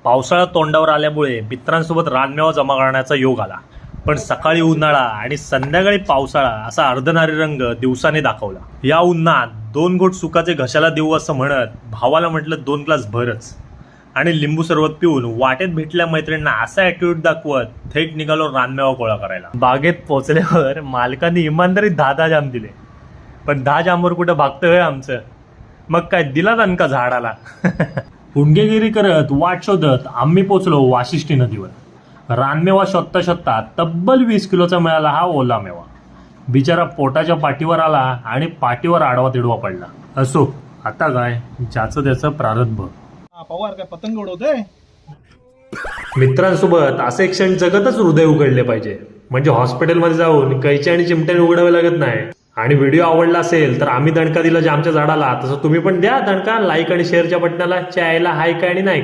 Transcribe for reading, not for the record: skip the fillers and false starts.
पावसाळा तोंडावर आल्यामुळे मित्रांसोबत रानमेवा जमा करण्याचा योग आला. पण सकाळी उन्हाळा आणि संध्याकाळी पावसाळा असा अर्धनारी रंग दिवसाने दाखवला. या उन्हात 2 घोट सुखाचे घशाला देऊ असं म्हणत भावाला म्हटलं 2 ग्लास भरच आणि लिंबू सरबत पिऊन वाटेत भेटल्या मैत्रिणींना असा ॲटिट्यूड दाखवत थेट निघालो रानमेवा गोळा करायला. बागेत पोचल्यावर मालकाने इमानदारीत 10 जाम दिले, पण 10 जामवर कुठं भागतोय आमचं. मग काय दिला दणका झाडाला. हुंडगेगिरी करत वाट शोधत आम्ही पोचलो वाशिष्ठी नदीवर. रानमेवा शोधता शोधता तब्बल 20 किलोचा मिळाला हा ओला मेवा. बिचारा पोटाच्या पाठीवर आला आणि पाठीवर आडवा तिडवा पडला. असो, आता काय, ज्याचं त्याचं प्रारब्ध. पवार काय पतंग उडवतोय. मित्रांसोबत असे क्षण जगतच हृदय उघडले पाहिजे, म्हणजे हॉस्पिटलमध्ये जाऊन कैची आणि चिमट्याने उघडावे लागत नाही. आणि व्हिडिओ आवडला असेल तर आम्ही दणका दिला जामच्या झाडाला, तसं तुम्ही पण द्या दणका. लाईक आणि शेअरच्या बटनाला. चायला हाय काय आणि नाही.